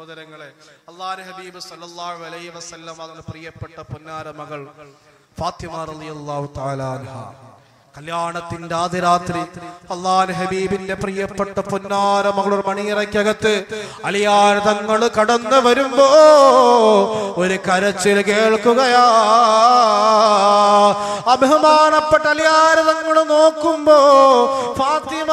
സഹോദരങ്ങളെ, അല്ലാഹുവിന്റെ ഹബീബ് സല്ലല്ലാഹു അലൈഹി വസല്ലം അവരുടെ പ്രിയപ്പെട്ട പൊന്നാര മകൾ ഫാത്തിമ റളിയല്ലാഹു തആല അൻഹ കല്യാണത്തിന്റെ ആദ്യ രാത്രി അല്ലാഹുവിന്റെ ഹബീബിന്റെ പ്രിയപ്പെട്ട പൊന്നാര മകളുടെ മണിയറയ്ക്കകത്ത് അലിയാർ തങ്ങൾ കടന്നു വരുമ്പോ ഒരു കരച്ചിൽ കേൾക്കുകയാ. ബഹുമാനപ്പെട്ട അലിയാർ തങ്ങൾ നോക്കുമ്പോ ഫാത്തിമ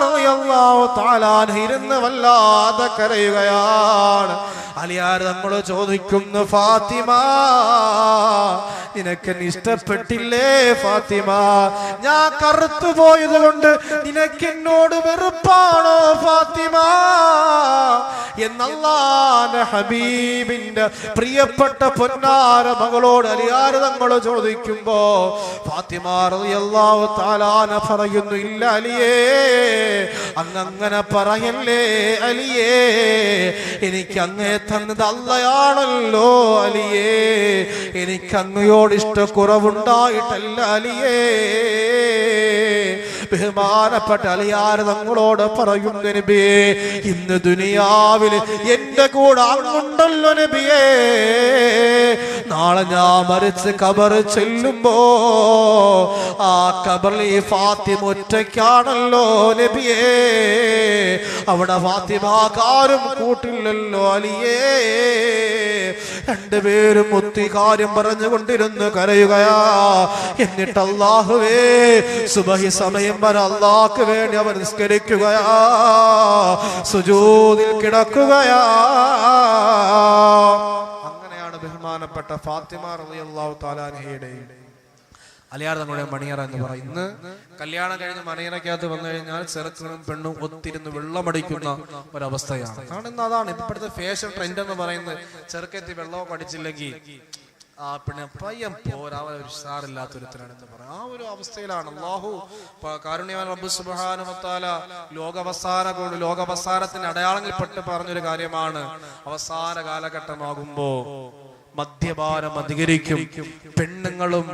റളിയല്ലാഹു തആല അൻഹ ഇരുന്ന് വല്ലാതെ കരയുകയാണ്. അലിയാർ തങ്ങൾ ചോദിക്കുന്നു, ഫാത്തിമ നിനക്ക് ഇഷ്ടപ്പെട്ടില്ലേ ഫാത്തിമ? ഞാൻ കറുത്തു പോയത് കൊണ്ട് നിനക്ക് എന്നോട് വെറുപ്പാണോ ഫാത്തിമ എന്നല്ലാഹുവിന്റെ ഹബീബിന്റെ പ്രിയപ്പെട്ട പൊന്നാര മകളോട് അലിയാർ തങ്ങൾ ചോദിക്കുമ്പോ ഫാത്തിമ റളിയല്ലാഹു തആല അൻഹ പറയുന്നു, ഇല്ല അലിയേ, അങ്ങനെ പറയല്ലേ അലിയേ, എനിക്ക് അങ്ങേ തന്നത് അല്ലാഹയാണല്ലോ അലിയേ, എനിക്ക് അങ്ങയോട് ഇഷ്ടക്കുറവുണ്ടായിട്ടല്ല അലിയേ. ബഹുമാനപ്പെട്ട അലിയാർ തങ്ങളോട് പറയുന്നു, നബിയേ, ഇന്ന് ദുനിയാവിൽ എന്റെ കൂടെ അങ്ങുണ്ടല്ലോ നബിയേ, നാളെ ഞാൻ മരിച്ച് ഖബർ ചെല്ലുമ്പോ ആ ഖബറിൽ ഫാത്തിമ ഒറ്റയ്ക്കാണല്ലോ നബിയേ, അവിടെ ഫാത്തിമാക്കാരും കൂട്ടില്ലല്ലോ അലിയേ. രണ്ടുപേരും ഒത്തി കാര്യം പറഞ്ഞുകൊണ്ടിരുന്ന് കരയുകയാ. എന്നിട്ട് അല്ലാഹുവേ, സുബഹി സമയം വരെ അല്ലാഹുക്ക് വേണ്ടി അവർ നിസ്കരിക്കുകയാ, സുജൂദിൽ കിടക്കുകയാ. അങ്ങനെയാണ് ബഹുമാനപ്പെട്ട ഫാത്തിമ റളിയല്ലാഹു തആല അൻഹയുടെ അലിയാർ തങ്ങളുടെ മണിയറ എന്ന് പറയും. ഇന്ന് കല്യാണം കഴിഞ്ഞ് മണിയറയ്ക്കകത്ത് വന്നു കഴിഞ്ഞാൽ ചെറുക്കനും പെണ്ണും ഒത്തിരുന്ന് വെള്ളമടിക്കുന്ന ഒരവസ്ഥയാണ്. കാരണം അതാണ് ഇപ്പോഴത്തെ ഫാഷൻ ട്രെൻഡ് എന്ന് പറയുന്നത്. ചെറുക്കത്തി വെള്ളമൊക്കെ അടിച്ചില്ലെങ്കിൽ ആ പിന്നെ പയ്യം പോരാ, ഒരു ഉഷാറില്ലാത്തൊരുത്തരാണെന്ന് പറയാം. ആ ഒരു അവസ്ഥയിലാണ്. അല്ലാഹു കാരുണ്യവാൻ റബ്ബ് സുബ്ഹാനഹു വ തആല ലോകാവസാനത്തിന്റെ അടയാളങ്ങളിൽപ്പെട്ട് പറഞ്ഞൊരു കാര്യമാണ്, അവസാന കാലഘട്ടമാകുമ്പോ മദ്യപാനം അധികരിക്കും, പെണ്ണുങ്ങളും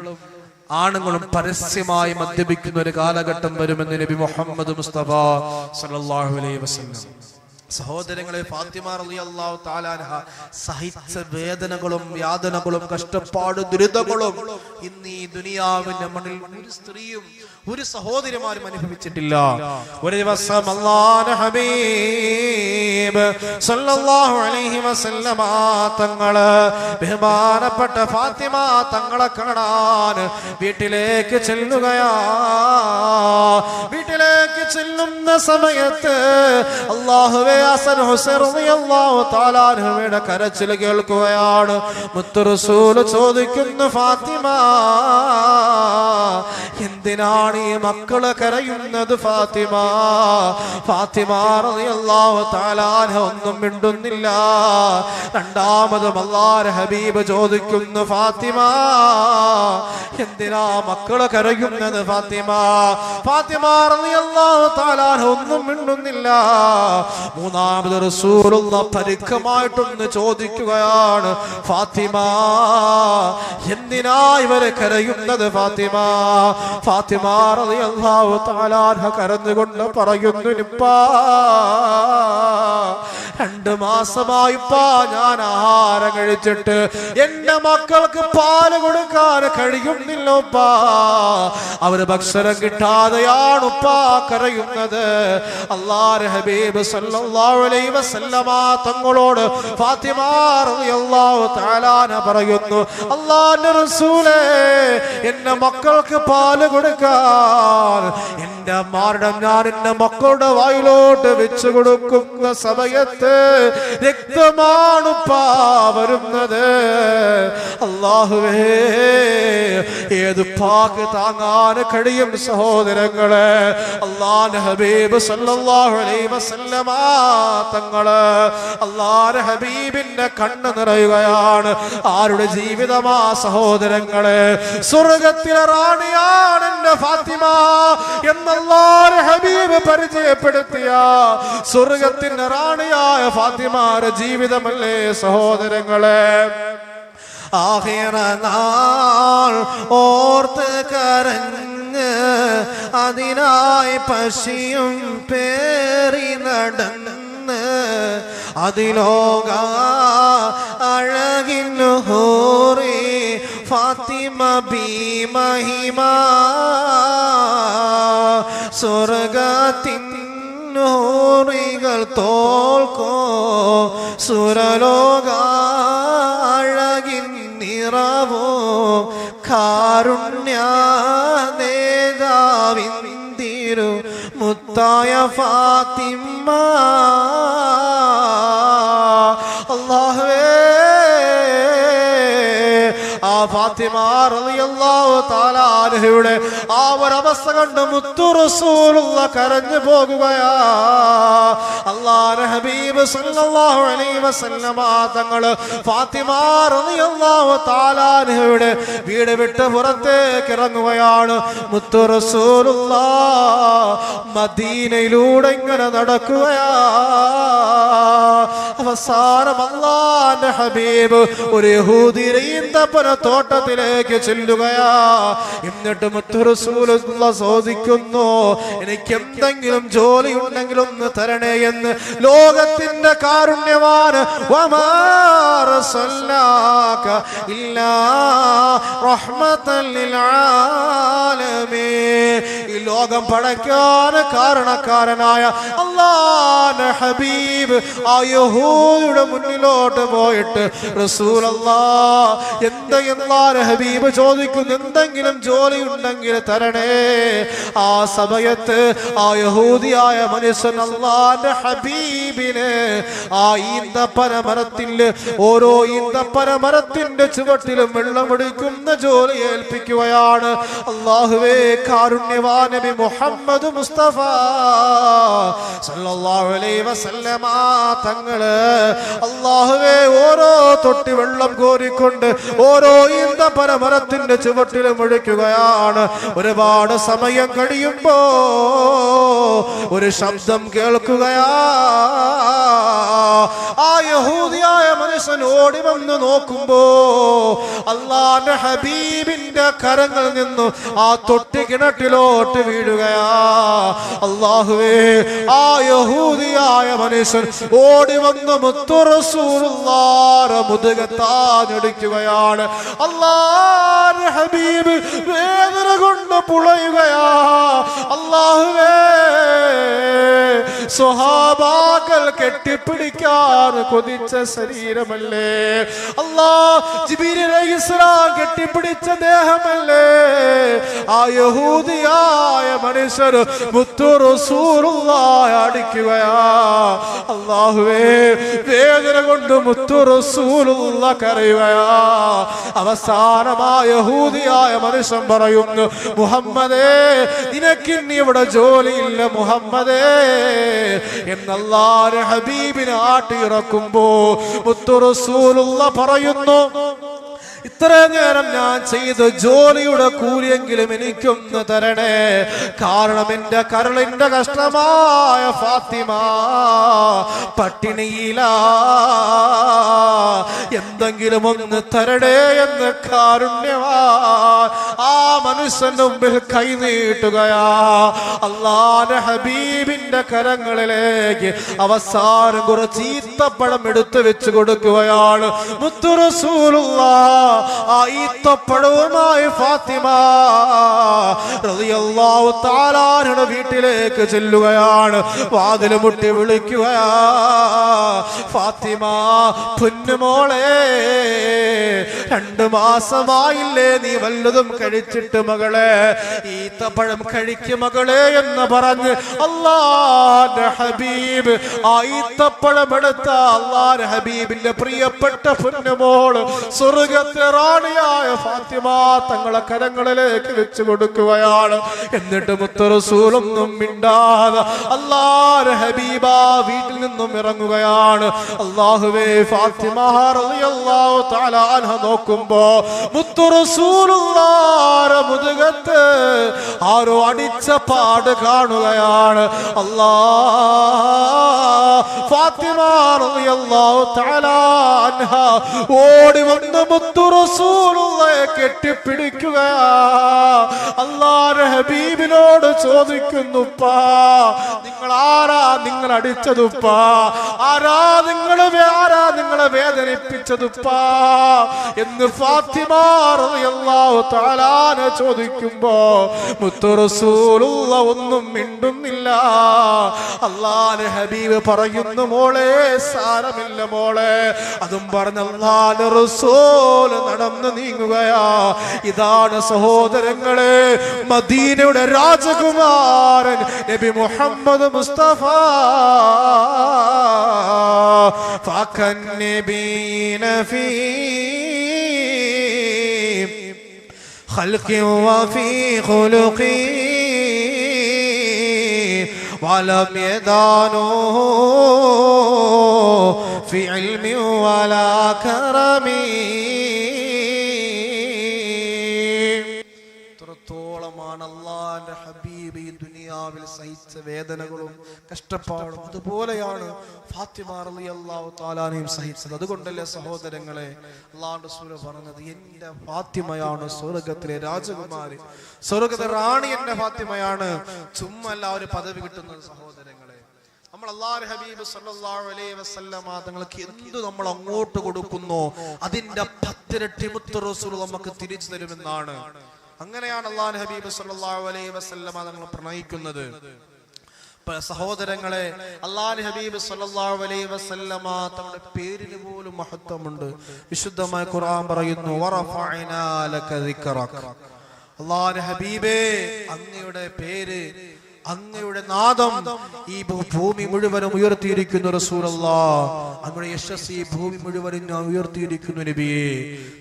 ആണുങ്ങളും പരസ്യമായി മദ്യപിക്കുന്ന ഒരു കാലഘട്ടം വരുമെന്ന് നബി മുഹമ്മദ് മുസ്തഫ സല്ലല്ലാഹു അലൈഹി വസല്ലം. സഹോദരങ്ങളെ, ഫാത്തിമ റളിയല്ലാഹു തആല അൻഹ സഹിച്ച വേദനകളും യാതനകളും കഷ്ടപ്പാട് ദുരിതങ്ങളും ഇന്ന് ഈ ദുനിയാവിന്റെ മണ്ണിൽ ഒരു സ്ത്രീയും ഒരു സഹോദരിമാരും അനുഭവിച്ചിട്ടില്ല. ഒരു ദിവസം അല്ലാഹുവിന്റെ ഹബീബ് സല്ലല്ലാഹു അലൈഹി വസല്ലമ തങ്ങള് ബഹുമാനപ്പെട്ട ഫാത്തിമ തങ്ങളെ കാണാൻ വീട്ടിലേക്ക് ചെല്ലുകയാ. വീട്ടിലേക്ക് ചെല്ലുന്ന സമയത്ത് അല്ലാഹുവേ, ഹസൻ ഹുസൈൻ റളിയല്ലാഹു തആല അൻഹുവിന്റെ കരച്ചിൽ കേൾക്കുകയാണ്. മുത്ത് റസൂൽ ചോദിക്കുന്നു, ഫാത്തിമ എന്തിനാണ് ഈ മക്കള് കരയുന്നത് ഫാത്തിമ? ഫാത്തിമ റളിയല്ലാഹു തആല അൻഹ ഒന്നും മിണ്ടുന്നില്ല. രണ്ടാമതും അല്ലാഹുവിന്റെ ഹബീബ് ചോദിക്കുന്നു, ഫാത്തിമ എന്തിനാ മക്കള് കരയുന്നത് ഫാത്തിമ? ഫാത്തിമ റളിയല്ലാഹു തആല അൻഹ ഒന്നും മിണ്ടുന്നില്ല. മൂന്നാമത് റസൂലുള്ളാഹി പരുക്കമായിട്ടൊന്ന് ചോദിക്കുകയാണ്, ഫാത്തിമ എന്തിനാ ഇവരെ കരയുന്നത് ഫാത്തിമ? ഫാത്തിമ റളിയല്ലാഹു തആല അൻഹ കരഞ്ഞുകൊണ്ട് പറയുന്നു, നിപ്പാ 2 മാസമായിപ്പാ ഞാൻ ആഹാരം കഴിച്ചിട്ട് എന്റെ മക്കൾക്ക് പാല് കൊടുക്കാൻ കഴിയുന്നില്ലപ്പാ, അവര് ഭക്ഷണം കിട്ടാതെയാണുപ്പാ കരയുന്നത്. അല്ലാഹുവിന്റെ ഹബീബ് സല്ലല്ലാഹു അലൈഹി വസല്ലമ തങ്ങളോട് ഫാത്തിമ റളിയല്ലാഹു തആല അൻഹ പറയുന്നു, അല്ലാഹുവിന്റെ റസൂലേ, എന്റെ മക്കൾക്ക് പാല് കൊടുക്കാൻ എന്റെ മാർഡം ഞാൻ എന്റെ മക്കളുടെ വായിലോട്ട് വെച്ചു കൊടുക്കുന്ന സമയത്ത് രക്തമാണുപ്പാ വരുന്നത്. അല്ലാഹുവേ, ഏത് പാക്ക് താങ്ങാൻ കഴിയും സഹോദരങ്ങളെ? അല്ലാഹുവിന്റെ ഹബീബ് സല്ലല്ലാഹു അലൈഹി വസല്ലമ തങ്ങള് അല്ലാഹുവിന്റെ ഹബീബിന്റെ കണ്ണ് നിറയുകയാണ്. ആരുടെ ജീവിതമാ സഹോദരങ്ങളെ? സ്വർഗ്ഗത്തിലെ റാണിയാണ് എന്റെ ഫാത്തിമ എന്നല്ലാഹുവിന്റെ ഹബീബ് പരിചയപ്പെടുത്തിയ സ്വർഗ്ഗത്തിന്റെ റാണിയായ ഫാത്തിമയുടെ ജീവിതമല്ലേ സഹോദരങ്ങളെ? ആഖിറ നാൾ ഓർത്ത് കരഞ്ഞ് അതിനായി പശിയും പേറി നടന്ന് അതിലോക അഴകിന്നു ഹൂറി ഫാത്തിമ ബി മഹിമ സ്വർഗത്തിൻ നൂറികൾ തോൽക്കോ സുരലോക അഴകിൻ നിറവോ കാരുണ്യ നേതാവിന്തിരു മുത്തായ ഫാത്തിമ അല്ലാഹുവേ ആ ഫാത്തിമ റളിയല്ലാഹു തആല അൻഹയുടെ ആ ഒരവസ്ഥ കണ്ട് മുത്തു റസൂലുള്ളാഹ് കരഞ്ഞു പോകുകയാ. അല്ലാഹുവിന്റെ ഹബീബ് സല്ലല്ലാഹു അലൈഹി വസല്ലമ തങ്ങൾ ഫാത്തിമ റളിയല്ലാഹു തആല അൻഹയുടെ വീട് വിട്ട് പുറത്തേക്ക് ഇറങ്ങുകയാണ്. മുത്തു റസൂലുള്ളാഹ് മദീനയിലൂടെ ഇങ്ങനെ നടക്കുകയാ. അവസാനം അല്ലാഹുവിന്റെ ഹബീബ് ഒരു യഹൂദിയുടെ ഈന്തപ്പന തോട്ടത്തിലേക്ക് ചെല്ലുകയാ. എന്നിട്ട് മുത്തു റസൂലുള്ളാഹ് ചോദിക്കുന്നു, എനിക്ക് എന്തെങ്കിലും ജോലി ഉണ്ടെങ്കിൽ ഒന്ന് തരണേ എന്ന്. ലോകത്തിന്റെ കാരുണ്യവാൻ വമാ അർസൽനാക ഇല്ലാ റഹ്മത്തൻ ലിൽ ആലമീൻ. ഈ ലോകം പടയ്ക്കാൻ കാരണക്കാരനായ അല്ലാഹുവിന്റെ ഹബീബ് ആ യഹൂദിയുടെ മുന്നിലോട്ട് പോയിട്ട് റസൂലല്ലാഹ് എന്തെങ്കിലും ഹബീബ് ചോദിക്കുന്നു, എന്തെങ്കിലും ജോലി ഉണ്ടെങ്കിൽ തരണേ. ആ സമയത്ത് ആ യഹൂദിയായ മനുഷ്യൻ അല്ലാഹുവിന്റെ ഹബീബിനെ ആ ഈന്തപ്പന മരത്തിൽ ഓരോ ഈന്തപ്പന മരത്തിന്റെ ചുവട്ടിലും വെള്ളമൊടിക്കുന്ന ജോലി ഏൽപ്പിക്കുകയാണ്. അല്ലാഹുവേ, കാരുണ്യവാൻ നബി മുഹമ്മദ് മുസ്തഫ സല്ലല്ലാഹു അലൈഹി വസല്ലമ തങ്ങള് അല്ലാഹുവേ ഓരോ തൊട്ടി വെള്ളം കോരിക്കൊണ്ട് ഓരോ ഈന്തപ്പന മരത്തിന്റെ ചുവട്ടിലും ഒഴിക്കുകയാണ്. ഒരുപാട് സമയം കഴിയുമ്പോ ഒരു ശബ്ദം കേൾക്കുകയാ. ആ യഹൂദിയായ മനുഷ്യൻ ഓടി വന്ന് നോക്കുമ്പോ അല്ലാഹുവിന്റെ ഹബീബിന്റെ കരങ്ങളിൽ നിന്ന് ആ തൊട്ടി കിണറ്റിലോട്ട് വീഴുകയാ. അല്ലാഹുവേ, ആ യഹൂദിയായ മനുഷ്യൻ ഓടി വന്ന് മുത്തു റസൂലുള്ളാഹിന്റെ മുതുകത്താഞ്ഞടിക്കുകയാണ്. അല്ലാഹുവിന്റെ ഹബീബ് വേദന കൊണ്ട് പുളയുകയാ. അല്ലാഹുവേ, സ്വഹാബാക്കൾ കെട്ടിപ്പിടിക്കാൻ കൊതിച്ച ശരീരമല്ലേ അല്ലാഹ്, ജിബ്രീൽ അലൈഹിസ്സലാം കെട്ടിപ്പിടിച്ച ദേഹമല്ലേ ആ യഹൂദിയായ മനുഷ്യർ മുത്തു റസൂലുള്ളാഹി അടിക്കുകയാ. അല്ലാഹുവേ, വേദന കൊണ്ട് മുത്തു റസൂലുള്ളാഹി കരയുകയാ. അവസാനമായ യഹൂദിയായ മനുഷ്യൻ പറയുന്നു, മുഹമ്മദേ, നിനക്കിനി ഇവിടെ ജോലിയില്ല മുഹമ്മദേ എന്നല്ലാഹുവിന്റെ ഹബീബിനെ ആട്ടിയിറക്കുമ്പോ മുത്തു റസൂലുള്ളാഹി പറയുന്നു, ഇത്ര നേരം ഞാൻ ചെയ്ത ജോലിയുടെ കൂലിയെങ്കിലും എനിക്കൊന്ന് തരണേ. കാരണം എന്റെ കരളിന്റെ കഷ്ടമായ ഫാത്തിമ പട്ടിണിയില, എന്തെങ്കിലും ഒന്ന് തരണേ എന്ന് കാരുണ്യവാൻ ആ മനുഷ്യന്റെ മുമ്പിൽ കൈനീട്ടുകയാ. അല്ലാഹുവിന്റെ ഹബീബിന്റെ കരങ്ങളിലേക്ക് അവസാനം കുറച്ച് ഈത്തപ്പഴം എടുത്തു വെച്ച് കൊടുക്കുകയാണ്. മുത്തു റസൂലുള്ളാഹി ആ ഈത്തപ്പഴവുമായി ഫാത്തിമ റളിയല്ലാഹു തആല അൻഹയുടെ വീട്ടിലേക്ക് ചെല്ലുകയാണ്. വാതിൽ മുട്ടി വിളിക്കുകയാ, ഫാത്തിമ പൊന്നുമോളെ, 2 മാസമായില്ലേ നീ വല്ലതും കഴിച്ചിട്ട് മകളെ, ഈത്തപ്പഴം കഴിക്കും മകളെ എന്ന് പറഞ്ഞ് അല്ലാഹുവിന്റെ ഹബീബ് ആ ഈത്തപ്പഴം എടുത്ത അല്ലാഹുവിന്റെ ഹബീബിന്റെ പ്രിയപ്പെട്ട പൊന്നുമോള് സ്വർഗ്ഗത്തിൽ റാണിയായ ഫാത്തിമ തങ്ങളെ കരങ്ങളിലേക്ക് വെച്ച് കൊടുക്കുകയാണ്. എന്നിട്ട് മുത്തു റസൂലൊന്നും മിണ്ടാതെ അല്ലാഹുവിന്റെ ഹബീബ വീട്ടിൽ നിന്നും ഇറങ്ങുകയാണ്. അല്ലാഹുവേ, ഫാത്തിമ റളിയല്ലാഹു റളിയല്ലാഹു തആല അൻഹ നോക്കുമ്പോ മുത്തു റസൂലുള്ളാഹിന്റെ മുതുകത്ത് ആരോ അടിച്ച പാട് കാണുകയാണ്. ഫാത്തിമ റളിയല്ലാഹു തആല അൻഹ ഓടി വന്ന് മുത്തു റസൂലുള്ളാഹിയെ കെട്ടിപ്പിടിക്കുകയാ. അല്ലാഹുവിന്റെ ഹബീബിനോട് ചോദിക്കുന്നുപ്പാ, നിങ്ങൾ ആരാ നിങ്ങൾ അടിച്ചതുപ്പാ? ആരാ നിങ്ങളെ വേദനിപ്പിച്ചതുപ്പാ എന്ന് ഫാത്തിമ റളിയല്ലാഹു തആല ചോദിക്കുമ്പോ മുത്തു റസൂലുള്ളാഹി ഒന്നും മിണ്ടുന്നില്ല. അല്ലാഹുവിന്റെ ഹബീബ് പറയുന്നു, മോളെ സാരമില്ല മോളെ. അതും പറഞ്ഞ് അല്ലാഹുവിന്റെ റസൂൽ നടന്നു നീങ്ങുകയാ. ഇതാണ് സഹോദരങ്ങളെ മദീനയുടെ രാജകുമാരൻ നബി മുഹമ്മദ് മുസ്തഫ. ഫാഖൻ നബീന ഫീ ഖൽഖി വഫീ ഖുലുഖി വലം യദാനു ഫീ ഇൽമി വലാ കറമി. ത്തോളമാണ് അല്ലാഹുവിന്റെ ഹബീബ് ഈ ദുനിയാവിൽ സഹിച്ച വേദനകളും കഷ്ടപ്പാടും അതുപോലെയാണ് ഫാത്തിമ റളിയല്ലാഹു തആല അൻഹയും സഹിച്ചത്. അതുകൊണ്ടല്ലേ സഹോദരങ്ങളെ അല്ലാഹുവിന്റെ റസൂൽ പറഞ്ഞത്, എന്റെ ഫാത്തിമയാണ് സ്വർഗ്ഗത്തിലെ രാജകുമാരി, സ്വർഗ്ഗത്തിലെ റാണി എന്റെ ഫാത്തിമയാണ്. ചുമ്മല്ല ഒരു പദവി കിട്ടുന്നത് സഹോദരങ്ങളെ. നമ്മൾ അല്ലാഹുവിന്റെ ഹബീബ് സല്ലല്ലാഹു അലൈഹി വസല്ലമ തങ്ങൾക്ക് എന്ത് നമ്മൾ അങ്ങോട്ട് കൊടുക്കുന്നോ അതിന്റെ 10 ഇരട്ടി മുത്ത് റസൂൽ നമുക്ക് തിരിച്ചു തരുമെന്നാണ്. അങ്ങനെയാണ് അല്ലാഹുവിന്റെ ഹബീബ് സല്ലല്ലാഹു അലൈഹി വസല്ലമ തങ്ങൾ പ്രണയിക്കുന്നത്. സഹോദരങ്ങളെ അല്ലാഹുവിന്റെ ഹബീബ് സല്ലല്ലാഹു അലൈഹി വസല്ലമ തങ്ങളുടെ പേരിന് പോലും മഹത്വമുണ്ട്. വിശുദ്ധമായ ഖുർആൻ പറയുന്നു, വറഫഅനാ ലക ദിക്റക. അല്ലാഹുവിന്റെ ഹബീബേ, അങ്ങയുടെ പേര്, അങ്ങയുടെ നാദം ഈ ഭൂമി മുഴുവനും ഉയർത്തിയിരിക്കുന്നു റസൂലല്ലാഹ്. അങ്ങയുടെ യശസ്സ് ഈ ഭൂമി മുഴുവനും ഉയർത്തിയിരിക്കുന്നു നബിയേ.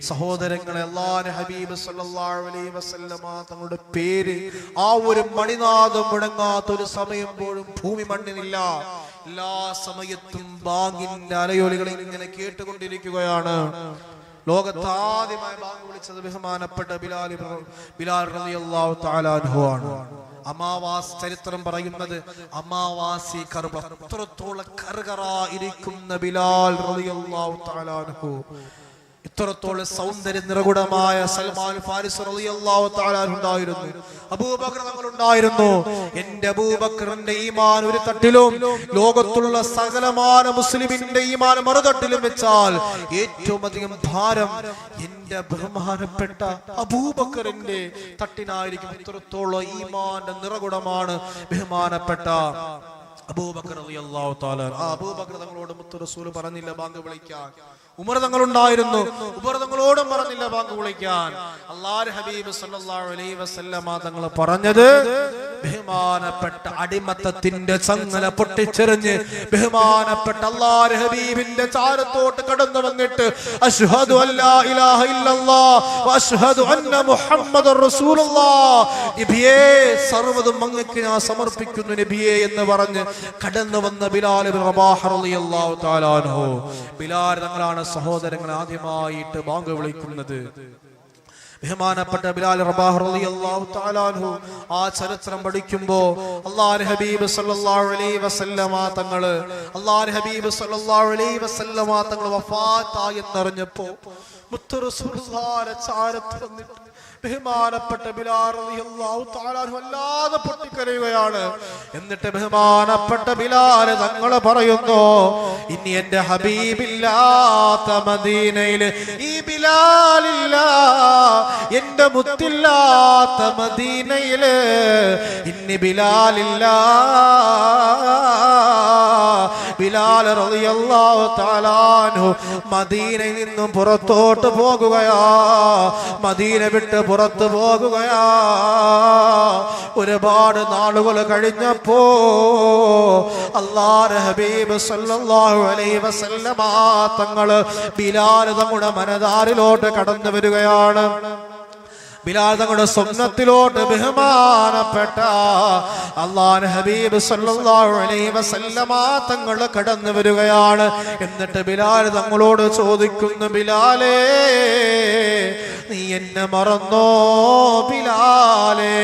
സഹോദരങ്ങളെ അല്ലാഹുവിന്റെ ഹബീബ് സല്ലല്ലാഹു അലൈഹി വസല്ലമ തങ്ങളുടെ പേര് ആ ഒരു മണിനാദം മുടങ്ങാത്ത ഒരു സമയം പോലും ഭൂമി മണ്ണിനില്ല. എല്ലാ സമയത്തും ബാങ്കിന്റെ അലയൊലികൾ ഇങ്ങനെ കേട്ടുകൊണ്ടിരിക്കുകയാണ്. ലോകത്താദ്യമായി ബാങ്ക് വിളിച്ചത് ബഹുമാനപ്പെട്ട ബിലാൽ റളിയല്ലാഹു തആല അൻഹു ആണ്. അമാവാസി ചരിത്രം പറയുന്നത് അമാവാസി കർബ അത്രത്തോളം കർകറായിരിക്കുന്ന ബിലാൽ റളിയല്ലാഹു തആല അൻഹു, ഇത്രത്തോളം സൗന്ദര്യ നിറകുടമായ സൽമാൻ ഫാരിസ് റളിയല്ലാഹു തആല ഉണ്ടായിരുന്നു. അബൂബക്കർ തങ്ങൾ ഉണ്ടായിരുന്നു. എന്റെ അബൂബക്കറിന്റെ ഈമാൻ ഒരു തട്ടിലും ലോകത്തുള്ള സകലമാന മുസ്ലിമിന്റെ ഈമാൻ മറുതട്ടിലും വെച്ചാൽ ഏറ്റവും അധികം ഭാരം എന്റെ ബഹുമാനപ്പെട്ട അബൂബക്കറിന്റെ തട്ടിനായിരിക്കും. ഇത്രത്തോളം ഈമാന്റെ നിറകുടമാണ് ബഹുമാനപ്പെട്ട അബൂബക്കർ റളിയല്ലാഹു തആല. ആ അബൂബക്കർ തങ്ങളോട് മുത്ത് റസൂൽ പറഞ്ഞില്ല ബാങ്ക് വിളിക്കാൻ. ഉമർ തങ്ങൾ ഉണ്ടായിരുന്നു, ഉമർ തങ്ങളോടും പറഞ്ഞില്ല ബാങ്ക് വിളിക്കാൻ. അല്ലാഹുവിന്റെ ഹബീബ് സല്ലല്ലാഹു അലൈഹി വസല്ലമ തങ്ങൾ പറഞ്ഞത്, ബഹുമാനപ്പെട്ട അടിമത്തത്തിന്റെ ചങ്ങല പൊട്ടിച്ചെറിഞ്ഞ് ബഹുമാനപ്പെട്ട അല്ലാഹുവിന്റെ ഹബീബിന്റെ ചാരത്തോട്ട് കടന്നു വന്നിട്ട് അശ്ഹദു അല്ലാ ഇലാഹ ഇല്ലല്ലാഹ് വ അശ്ഹദു അന്ന മുഹമ്മദർ റസൂലുള്ളാഹ്, നബിയേ സർവ്വതും അങ്ങേക്ക് ഞാൻ സമർപ്പിക്കുന്നു നബിയേ എന്ന് പറഞ്ഞ് കടന്നു വന്ന ബിലാൽ ഇബ്നു റബാഹ് റളിയല്ലാഹു തആല അൻഹു. ബിലാൽ തങ്ങളാണ് സഹോദരങ്ങൾ ആദ്യമായിട്ട് ബാങ്ക് വിളിക്കുന്നത്. ബഹുമാനപ്പെട്ട ബിലാൽ റബാഹ് റളിയല്ലാഹു തആല അൻഹു ആ ചരിത്രം പഠിക്കുമ്പോൾ അല്ലാഹുവിന്റെ ഹബീബ് സല്ലല്ലാഹു അലൈഹി വസല്ലമ തങ്ങള് വഫാത്തായി എന്നറിഞ്ഞപ്പോൾ മുത്ത് റസൂലുള്ളാഹിന്റെ ചാരത്ത് വന്നിട്ട് ബഹുമാനപ്പെട്ട ബിലാൽ റളിയല്ലാഹു തആല അൻഹു വല്ലാതെ പൊട്ടിക്കരയുകയാണ്. എന്നിട്ട് ബഹുമാനപ്പെട്ട ബിലാൽ തങ്ങൾ പറയുന്നു, ഇനി എന്റെ ഹബീബില്ലാത്ത മദീനയിൽ ഈ ബിലാലില്ല, എന്റെ മുത്തില്ലാത്ത മദീനയിൽ ഇനി ബിലാലില്ല. ബിലാൽ റളിയല്ലാഹു തആല അൻഹു മദീനയിൽ നിന്നും പുറത്തോട്ട് പോകുകയാ, മദീന വിട്ട് പുറത്തു പോകുകയാ. ഒരുപാട് നാളുകൾ കഴിഞ്ഞപ്പോ അല്ലാഹുവിന്റെ ഹബീബ് സല്ലല്ലാഹു അലൈഹി വസല്ലമ തങ്ങൾ ബിലാൽ തങ്ങളുടെ മനതാരിലോട്ട് കടന്നു വരികയാണ്. ബിലാൽ തങ്ങളുടെ സ്വപ്നത്തിലോട്ട് ബഹുമാനപ്പെട്ട അല്ലാഹുവിന്റെ ഹബീബ് സല്ലല്ലാഹു അലൈഹി വസല്ലമ തങ്ങൾ കടന്നു വരികയാണ്. എന്നിട്ട് ബിലാൽ തങ്ങളോട് ചോദിക്കുന്നു, ബിലാലേ നീ എന്നെ മറന്നോ ബിലാലേ?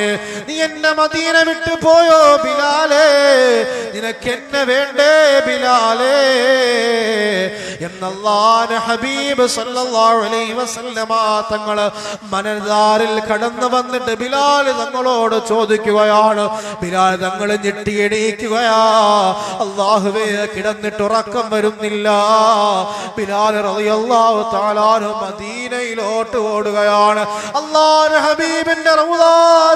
നീ എന്നെ മദീന വിട്ടു പോയോ ബിലാലേ? നിനക്ക് എന്നെ വേണ്ടേ ബിലാലേ? എന്നല്ലാഹുവിന്റെ ഹബീബ് സല്ലല്ലാഹു അലൈഹി വസല്ലമ തങ്ങൾ മനതാരിൽ കടന്നു വന്നിട്ട് ബിലാൽ തങ്ങളോട് ചോദിക്കുകയാണ്. ബിലാൽ തങ്ങൾ ഞെട്ടിയെണീക്കുകയാ. അല്ലാഹുവേ, കിടന്നിട്ട് ഉറക്കം വരുന്നില്ല. ബിലാൽ റളിയല്ലാഹു തആല മദീനയിലോട്ട് ഓടുകയാണ്. അല്ലാഹുവിന്റെ ഹബീബിന്റെ റൗള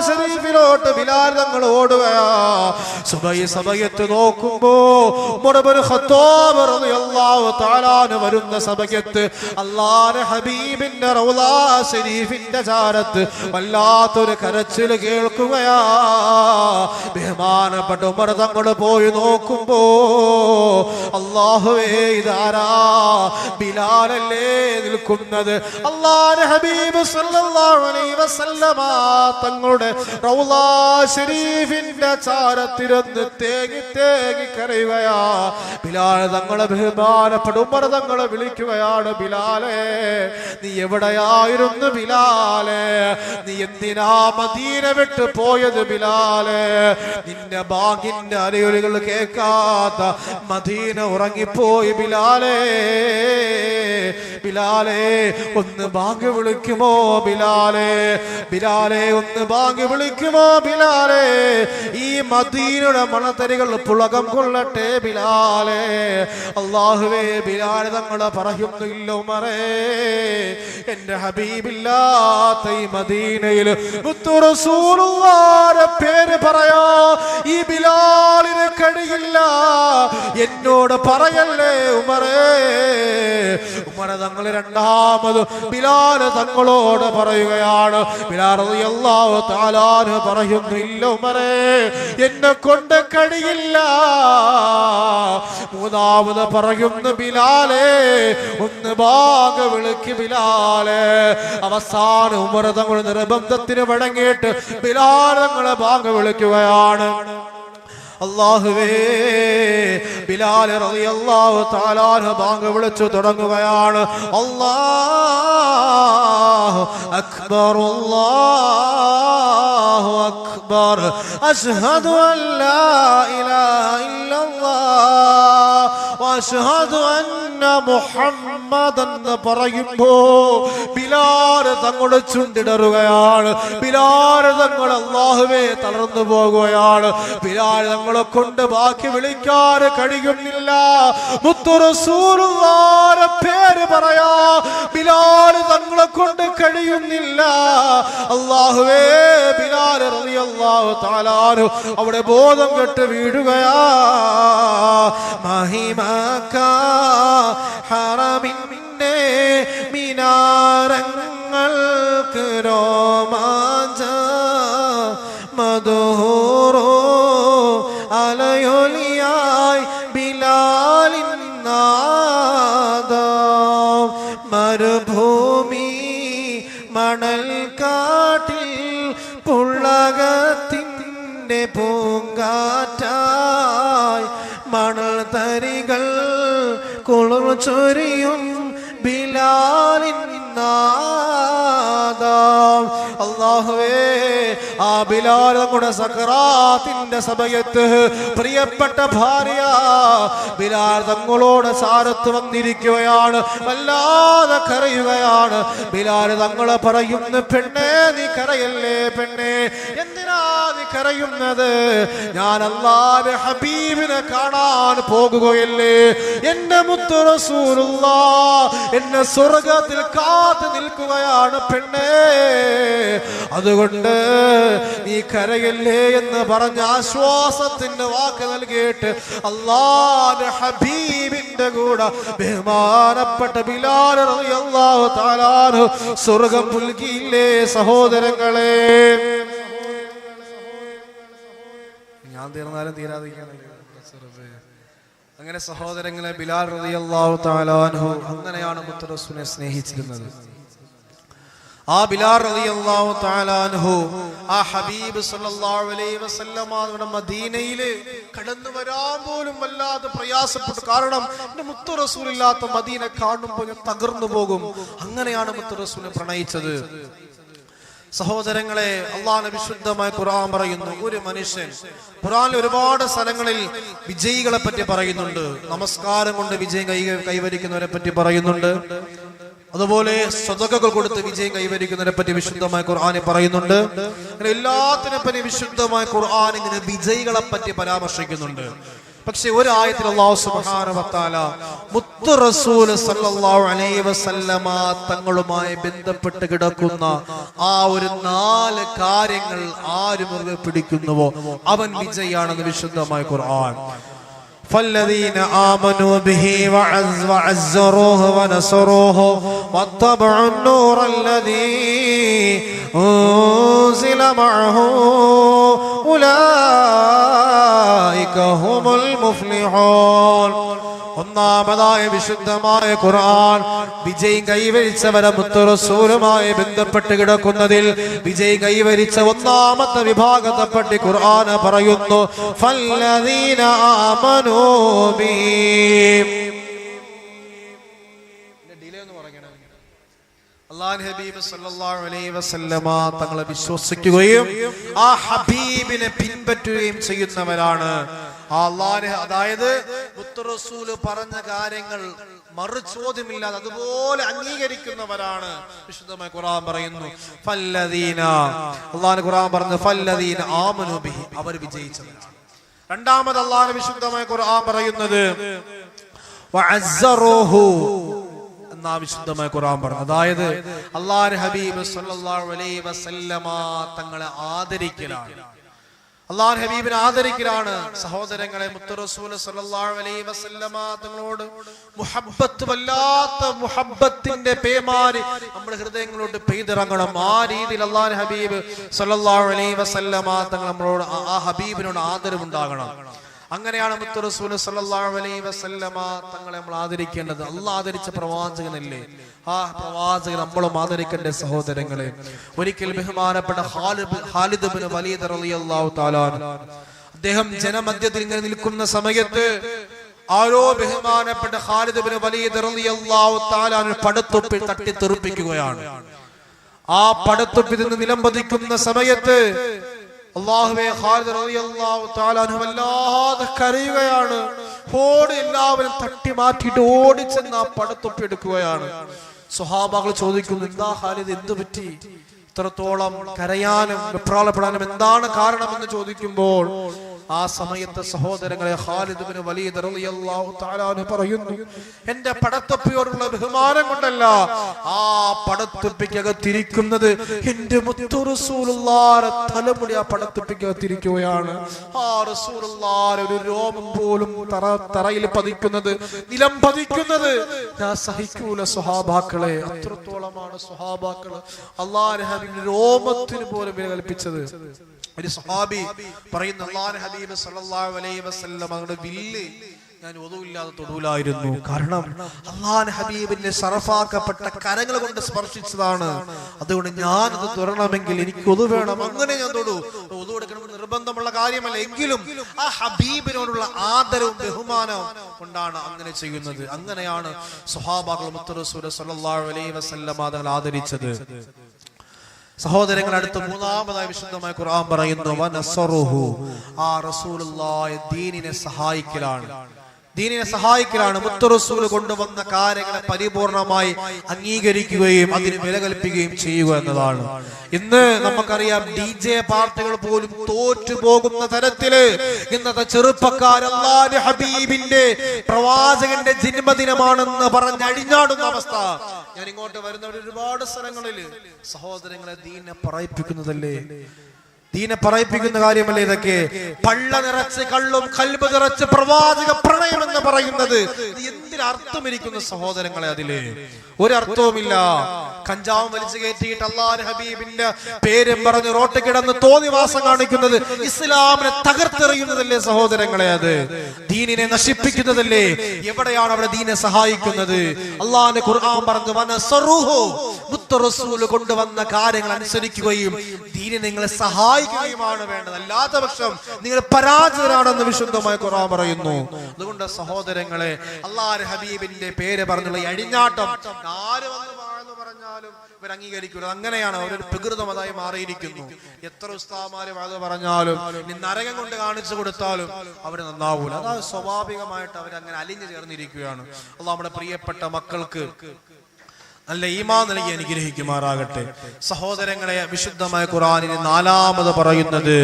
ശരീഫിലോട്ട് ബിലാൽ തങ്ങൾ ഓടുകയാ. സുബഹി സമയത്ത് നോക്കുമ്പോ ഉമർ ഇബ്നു ഖത്താബ് റളിയല്ലാഹു തആല വരുന്ന സമയത്ത് അല്ലാഹുവിന്റെ ഹബീബിന്റെ റൗള ശരീഫിന്റെ ചാരത്ത് വല്ലാത്തൊരു കരച്ചിൽ കേൾക്കുകയാ. ബഹുമാനപ്പെട്ട ഉമർ തങ്ങൾ പോയി നോക്കുമ്പോ, അല്ലാഹുവേ, ഇതാരാ? ബിലാലല്ലേ നിൽക്കുന്നത്. അല്ലാഹുവിന്റെ ഹബീബ് സല്ലല്ലാഹു അലൈഹി വസല്ലമ തങ്ങളുടെ റൗള ശരീഫിന്റെ ചാരത്തിരുന്ന് തേങ്ങി തേങ്ങി കരയുകയാ. ബിലാൽ തങ്ങളെ ബഹുമാനപ്പെട്ട ഉമർ തങ്ങളെ വിളിക്കുകയാണ്, ബിലാലേ, നീ എവിടെയായിരുന്നു ബിലാലേ? നീ എന്തിനാ മദീന വിട്ട് പോയത് ബിലാലേ? നിന്റെ ബാങ്കിന്റെ അലയൊലികൾ കേൾക്കാത്ത മദീന ഉറങ്ങിപ്പോയി ബിലാലേ. ബിലാലേ, ഒന്ന് ബാങ്ക് വിളിക്കുമോ ബിലാലേ? ബിലാലേ, ഒന്ന് ബാങ്ക് വിളിക്കുമോ ബിലാലേ? ഈ മദീനയുടെ മണത്തരികൾ പുളകം കൊള്ളട്ടെ ബിലാലേ. അല്ലാഹുവേ, ബിലാൽ തങ്ങൾ പറയുന്നില്ല, ഉമറേ, എന്റെ ഹബീബില്ലാത്ത ഈ മദീനയിൽ മുത്തു റസൂലുള്ളാഹിന്റെ പേര് പറയാ ഈ ബിലാലിന് കഴിയില്ല. എന്നോട് പറയല്ലേ ഉമറേ. ഉമർ തങ്ങൾ രണ്ടാമത് ബിലാൽ തങ്ങളോട് പറയുകയാണ്. ബിലാൽ റളിയല്ലാഹു തആല പറയുന്നില്ല, ഉമറേ, എന്നെ കൊണ്ട് കഴിയില്ല. മൂന്നാമത് പറയുന്നു, ബിലാലേ, ഒന്ന് ബാങ്ക് വിളിക്ക് ബിലാലേ. അവസാനം ഉമർ തങ്ങൾ നിർബന്ധത്തിന് വഴങ്ങിയിട്ട് ബിലാൽ തങ്ങളെ ബാങ്ക് വിളിക്കുകയാണ്. അല്ലാഹുവേ, ബിലാൽ റളിയല്ലാഹു തആല ബാങ്ക് വിളിച്ചു തുടങ്ങുകയാണ്. അല്ലാഹു അക്ബർ, അല്ലാഹു അക്ബർ, അശ്ഹദു അൻ ലാ ഇലാഹ ഇല്ലല്ലാഹ് വഅശ്ഹദു അന്ന മുഹമ്മദൻ പറയുമ്പോ ബിലാൽ തങ്ങൾ ചുണ്ടിടറുകയാണ്. ബിലാൽ തങ്ങൾ അല്ലാഹുവേ തളർന്നു പോകുകയാണ്. ബിലാൽ തങ്ങളെ കൊണ്ട് ബാക്കി വിളിക്കാൻ കഴിയുന്നില്ല. മുത്തു റസൂലുള്ളാഹിന്റെ പേര് പറയാ ബിലാൽ തങ്ങളെ കൊണ്ട് കഴിയുന്നില്ല. അല്ലാഹുവേ, ബിലാൽ റളിയല്ലാഹു തആല അവിടെ ബോധം കെട്ട് വീഴുകയാ. മഹിമക ഹറമിന്റെ മിനാരങ്ങൾക്ക് രോമാഞ്ച മധുഹൂറോ അലയൊലിയായി ബിലാലിൻ നാദം. മരുഭൂമി മണൽ കാട്ടിൽ പുളകത്തിൻ്റെ പൂങ്കാറ്റായി മണൽ തരികൾ കുളിർ ചൊരിയും ബിലാലിൻ നാദം. അല്ലാഹുവേ, ആ ബിലാൽ നമ്മുടെ സക്കറാത്തിന്റെ സമയത്ത് പ്രിയപ്പെട്ട ഭാര്യ ബിലാൽ തങ്ങളോട് സാരത്ത് വന്നിരിക്കുകയാണ്. വല്ലാതെ കരയുകയാണ്. ബിലാൽ തങ്ങളെ പറയുന്നു, പെണ്ണേ, നീ കരയല്ലേ പെണ്ണേ, എന്തിനാ നീ കരയുന്നത്? ഞാൻ അല്ലാഹുവിന്റെ ഹബീബിനെ കാണാൻ പോകുകയല്ലേ. എന്റെ മുത്തു റസൂലുള്ളാഹ് എന്നെ സ്വർഗ്ഗത്തിൽ കാത്തു നിൽക്കുകയാണ് പെണ്ണേ. അതുകൊണ്ട് നീ കരയല്ലേ എന്ന് പറഞ്ഞ ആശ്വാസത്തിന്റെ വാക്ക് നൽകിയിട്ട് അല്ലാഹുവിന്റെ ഹബീബിന്റെ കൂടെ ബഹുമാനപ്പെട്ട ബിലാൽ റളിയല്ലാഹു തആല സ്വർഗ്ഗം പുൽകിയില്ലേ സഹോദരങ്ങളെ? ഞാൻ തീർന്നാലും തീരാതിരിക്കാനല്ലേ. അങ്ങനെ സഹോദരങ്ങളെ, ബിലാൽ റളിയല്ലാഹു തആല അൻഹു അങ്ങനെയാണ് മുത്ത് റസൂലിനെ സ്നേഹിച്ചിരുന്നത്. ആ ബിലാൽ റളിയല്ലാഹു തആല അൻഹു ആ ഹബീബ് സല്ലല്ലാഹു അലൈഹി വസല്ലമയുടെ മദീനയിൽ കടന്നു വരാൻ പോലും വല്ലാതെ പ്രയാസപ്പെട്ടു. കാരണം എൻ്റെ മുത്തു റസൂലില്ലാത്ത മദീന കാണുമ്പോൾ ഞാൻ തകർന്നു പോകും. അങ്ങനെയാണ് മുത്തു റസൂലിനെ പ്രണയിച്ചത്. സഹോദരങ്ങളെ, അല്ലാഹുവിന്റെ വിശുദ്ധമായ ഖുർആൻ പറയുന്നു, ഒരു മനുഷ്യൻ ഖുർആനിൽ ഒരുപാട് സ്ഥലങ്ങളിൽ വിജയികളെ പറ്റി പറയുന്നുണ്ട്. നമസ്കാരം കൊണ്ട് വിജയം കൈവരിക്കുന്നവരെ പറ്റി പറയുന്നുണ്ട്. അതുപോലെ സദഖകൾ കൊടുത്ത് വിജയം കൈവരിക്കുന്നതിനെ പറ്റി വിശുദ്ധമായ ഖുർആനിൽ പറയുന്നുണ്ട്. അങ്ങനെ എല്ലാത്തിനെ പറ്റി വിശുദ്ധമായ ഖുർആൻ ഇങ്ങനെ വിജയികളെ പറ്റി പരാമർശിക്കുന്നുണ്ട്. പക്ഷെ ഒരു ആയത്തിൽ അല്ലാഹു സുബ്ഹാനഹു വ തആല മുത്ത് റസൂൽ സല്ലല്ലാഹു അലൈഹി വസല്ലമ തങ്ങളുമായി ബന്ധപ്പെട്ട് കിടക്കുന്ന ആ ഒരു 4 കാര്യങ്ങൾ ആര് മുറുകെ പിടിക്കുന്നുവോ അവൻ വിജയിയാണെന്ന് വിശുദ്ധമായ ഖുർആൻ. فالذين آمنوا به وعزروه ونصروه واتبعوا النور الذي أنزل معه أولئك هم المفلحون. ഒന്നാമതായ വിശുദ്ധമായ ഖുർആൻ വിജയം കൈവരിച്ചവരെ മുത്ത് റസൂലുമായി ബന്ധപ്പെട്ട് കിടക്കുന്നതിൽ വിജയം കൈവരിച്ച ഒന്നാമത്തെ വിഭാഗത്തെ പറ്റി ഖുർആൻ പറയുന്നു, ഫല്ലദീന ആമനൂ ബിഹി. അല്ലാഹുവിന്റെ ഹബീബ് സല്ലല്ലാഹു അലൈഹി വസല്ലമ തങ്ങളെ വിശ്വസിക്കുകയും ആ ഹബീബിനെ പിൻപറ്റുകയും ചെയ്യുന്നവരാണ്. അതായത് മുത്ത് റസൂൽ പറഞ്ഞ കാര്യങ്ങൾ മറു ചോദ്യമില്ലാതെ അതുപോലെ അംഗീകരിക്കുന്നവരാണ്. വിശുദ്ധമായ ഖുർആൻ പറയുന്നു, ഫല്ലദീന, അല്ലാഹുവിന്റെ ഖുർആൻ പറഞ്ഞു ഫല്ലദീന ആമനൂ ബിഹി, അവർ വിജയിച്ചവരാണ്. രണ്ടാമത് അല്ലാഹുവിന്റെ വിശുദ്ധമായ ഖുർആൻ പറയുന്നത് വഅസ്സറൂഹു എന്നാ വിശുദ്ധമായ ഖുർആൻ പറഞ്ഞു. അതായത് അല്ലാഹുവിന്റെ ഹബീബ് സല്ലല്ലാഹു അലൈഹി വസല്ലമ തങ്ങളെ ആദരിക്കലാണ്. അല്ലാഹുവിന്റെ ഹബീബിനെ ആദരിക്കലാണ്. സഹോദരങ്ങളെ, മുത്ത് റസൂൽ സല്ലല്ലാഹു അലൈഹി വസല്ലമ തങ്ങളോട് മുഹബ്ബത്ത്, വല്ലാത്ത മുഹബ്ബത്തിന്റെ പേമാരി നമ്മുടെ ഹൃദയങ്ങളോട് പെയ്തിറങ്ങണം. ആ രീതിയിൽ അല്ലാഹുവിന്റെ ഹബീബ് സല്ലല്ലാഹു അലൈഹി വസല്ലമ തങ്ങൾ നമ്മളോട് ആ ഹബീബിനോട് ആദരവുണ്ടാകണം. അങ്ങനെയാണ് മുത്ത് റസൂൽ സല്ലല്ലാഹു അലൈഹി വസല്ലമ തങ്ങളെ നമ്മൾ ആദരിക്കേണ്ടത്. അല്ലാഹ് ആദരിച്ച പ്രവാചകനല്ലേ, ആ പ്രവാചകൻ നമ്മളും ആദരിക്കേണ്ട സഹോദരങ്ങളെ. ഒരിക്കൽ ബഹുമാനപ്പെട്ട ഖാലിദ് ഇബ്നു വലീദ് റളിയല്ലാഹു തആല അദ്ദേഹം ജനമധ്യത്തിൽ ഇങ്ങനെ നിൽക്കുന്ന സമയത്ത് ആരോ ബഹുമാനപ്പെട്ട ഖാലിദ് ഇബ്നു വലീദ് റളിയല്ലാഹു തആല പടത്തൊപ്പി തട്ടി തെറിപ്പിക്കുകയാണ്. ആ പടത്തൊപ്പി നിന്ന് നിലംപതിക്കുന്ന സമയത്ത് അല്ലാഹുവേ, ഖാലിദ് റളിയല്ലാഹു തആല അൻഹു വല്ലാതെ കരയുകയാണ്. എല്ലാവരും തട്ടി മാറ്റിയിട്ട് ഓടിച്ചെന്ന് ആ പടത്തൊപ്പി എടുക്കുകയാണ്. സ്വഹാബാക്കൾ ചോദിക്കുന്നു, എന്താ ഖാലിദ്, എന്ത് പറ്റി ഇത്രത്തോളം കരയാനും വെപ്രാളപ്പെടാനും എന്താണ് കാരണമെന്ന് ചോദിക്കുമ്പോൾ ആ സമയത്ത് സഹോദരങ്ങളെ ഖാലിദ് ഇബ്നു വലീദ് റളിയല്ലാഹു തആല അൻഹു പറയുന്നു, എന്റെ പടത്തൊപ്പിയോടുള്ള ബഹുമാനം കൊണ്ടല്ല, ആ പടത്തൊപ്പിക്കകത്തിരിക്കുന്നത് എന്റെ മുത്തു റസൂലുള്ളാഹിയുടെ തലമുടി ആ പടത്തൊപ്പിക്കകത്തിരിക്കുകയാണ്. ആ റസൂലുള്ളാഹിയുടെ ഒരു രോമം പോലും തറയിൽ പതിക്കുന്നത്, നിലം പതിക്കുന്നത് ഞാൻ സഹിക്കൂല സ്വഹാബാക്കളെ. അത്രത്തോളമാണ് സ്വഹാബാക്കള് അല്ലാഹുവിന്റെ ഹബീബിന്റെ രോമത്തിന് പോലും വില കൽപ്പിച്ചത്. ഒരു സ്വഹാബി പറയുന്നു, അല്ലാഹുവിന്റെ ഹബീബ് സല്ലല്ലാഹു അലൈഹി വസല്ലം അവരുടെ വില്ല് ഞാൻ ഒതുവില്ലാതെ തൊടൂലായിരുന്നു. കാരണം അല്ലാഹുവിന്റെ ഹബീബിന്റെ ശറഫാക്കപ്പെട്ട കരങ്ങൾ കൊണ്ട് സ്പർശിച്ചതാണ്. അതുകൊണ്ട് ഞാൻ അത് തൊടണമെങ്കിൽ എനിക്ക് ഒതു വേണം, അങ്ങനെ ഞാൻ തൊടൂ. ഒതു എടുക്കണമെന്ന് നിർബന്ധമുള്ള കാര്യമല്ല, എങ്കിലും ആ ഹബീബിനോടുള്ള ആദരവും ബഹുമാനവും കൊണ്ടാണ് അങ്ങനെ ചെയ്യുന്നത്. അങ്ങനെയാണ് സ്വഹാബാക്കൾ മുത്ത് റസൂൽ സല്ലല്ലാഹു അലൈഹി വസല്ലം തങ്ങളെ ആദരിച്ചത്. സഹോദരങ്ങൾ, അടുത്ത മൂന്നാമതായി വിശുദ്ധമായ ഖുർആൻ പറയുന്നു വനസറുഹു, ആ റസൂലുള്ളാഹി ദീനിനെ സഹായിക്കലാണ്. ദീനിനെ സഹായിക്കലാണ്. മുത്ത് റസൂൽ കൊണ്ടുവന്ന കാര്യങ്ങളെ പരിപൂർണമായി അംഗീകരിക്കുകയും അതിന് വില കൽപ്പിക്കുകയും ചെയ്യുക എന്നതാണ്. ഇന്ന് നമുക്കറിയാം, DJ പാർട്ടികൾ പോലും തോറ്റുപോകുന്ന തരത്തില് ഇന്നത്തെ ചെറുപ്പക്കാർ അല്ലാഹുവിന്റെ ഹബീബിന്റെ പ്രവാചകന്റെ ജന്മദിനമാണെന്ന് പറഞ്ഞ് അഴിഞ്ഞാടുന്ന അവസ്ഥ. ഞാൻ ഇങ്ങോട്ട് വരുന്നവർ ഒരുപാട് സ്ഥലങ്ങളിൽ സഹോദരങ്ങളെ ദീനെ പറയിപ്പിക്കുന്നതല്ലേ, ദീനെ പറയിപ്പിക്കുന്ന കാര്യമല്ലേ ഇതൊക്കെ. പള്ള നിറച്ച് കള്ളും കൽബ് നിറച്ച് പ്രവാചക പ്രണയം എന്ന് പറയുന്നത് എന്തിനർത്ഥമിരിക്കുന്ന സഹോദരങ്ങളെ? അതില് ഒരർത്ഥവുമില്ല. കഞ്ചാവും വലിച്ചു കയറ്റിയിട്ട് അല്ലാഹുവിന്റെ ഹബീബിന്റെ പേരും പറഞ്ഞ് റോട്ട് കിടന്ന് തോന്നിവാസം കാണിക്കുന്നത് ഇസ്ലാമിനെ തകർത്തെറിയുന്നതല്ലേ സഹോദരങ്ങളെ? അത് ദീനിനെ നശിപ്പിക്കുന്നതല്ലേ? എവിടെയാണ് അവിടെ ദീനെ സഹായിക്കുന്നത്? അല്ലാഹുവിന്റെ ഖുർആൻ പറഞ്ഞു വനസറുഹു, മുത്ത് റസൂൽ കൊണ്ടുവന്ന കാര്യങ്ങൾ അനുസരിക്കുകയും ദീനിനെ നിങ്ങളെ സഹായിക്കുകയുമാണ് വേണ്ടത്. അല്ലാത്ത പക്ഷം നിങ്ങൾ പരാജിതരാണെന്ന് വിശുദ്ധമായ ഖുർആൻ പറയുന്നു. അതുകൊണ്ട് സഹോദരങ്ങളെ, അല്ലാഹുവിന്റെ ഹബീബിന്റെ പേര് പറഞ്ഞുള്ള അഴിഞ്ഞാട്ടം ആര് വന്ന് പറഞ്ഞാലും ഇവർ അംഗീകരിക്കുന്നത് അങ്ങനെയാണ്. അവരൊരു പ്രകൃതമതായി മാറിയിരിക്കുന്നു. എത്ര ഉസ്താദുമാര് വാദ പറഞ്ഞാലും നരകം കൊണ്ട് കാണിച്ചു കൊടുത്താലും അവർ നന്നാവൂല. അതായത് സ്വാഭാവികമായിട്ട് അവരങ്ങനെ അലിഞ്ഞു ചേർന്നിരിക്കുകയാണ്. അല്ലാഹു നമ്മുടെ പ്രിയപ്പെട്ട മക്കൾക്ക് നല്ല ഈമാൻ നൽകി അനുഗ്രഹിക്കുമാറാകട്ടെ. സഹോദരങ്ങളെ, വിശുദ്ധമായ ഖുർആനിൽ നാലാമത് പറയുന്നത്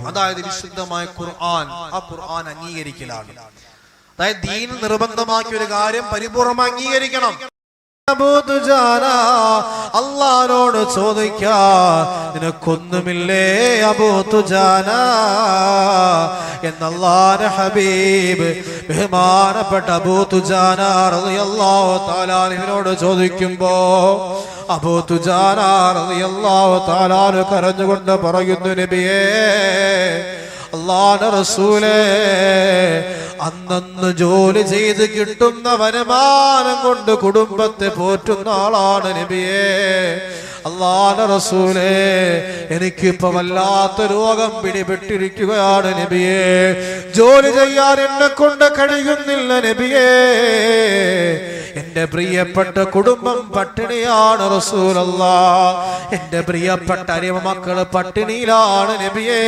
അതായത് വിശുദ്ധമായ ഖുർആൻ, ആ ഖുർആൻ അംഗീകരിക്കലാണ്. അതായത് ദീൻ നിർബന്ധമാക്കിയ ഒരു കാര്യം പരിപൂർണ്ണമായി അംഗീകരിക്കണം. അല്ലാഹുവോട് ചോദിക്കാ, നിനക്കൊന്നുമില്ലേ അബൂ തുജാന എന്നല്ലാഹുവിന്റെ ഹബീബ് ബഹുമാനപ്പെട്ട അബൂ തുജാന റളിയല്ലാഹു തആല അൻഹുവിനോട് ചോദിക്കുമ്പോ അബൂ തുജാന റളിയല്ലാഹു തആല കരഞ്ഞുകൊണ്ട് പറയുന്നു, നബിയേ, അല്ലാഹുവിന്റെ റസൂലേ, അന്നന്ന് ജോലി ചെയ്ത് കിട്ടുന്ന വരുമാനം കൊണ്ട് കുടുംബത്തെ പോറ്റുന്ന ആളാണ് നബിയേ. അല്ലാഹുവിന്റെ റസൂലേ, എനിക്കിപ്പോ വല്ലാത്ത രോഗം പിടിപെട്ടിരിക്കുകയാണ് നബിയേ. ജോലി ചെയ്യാൻ എന്നെ കൊണ്ട് കഴിയുന്നില്ല നബിയേ. എന്റെ പ്രിയപ്പെട്ട കുടുംബം പട്ടിണിയാണ് റസൂലല്ലാഹ്. എന്റെ പ്രിയപ്പെട്ട അരിമ മക്കള് പട്ടിണിയിലാണ് നബിയേ.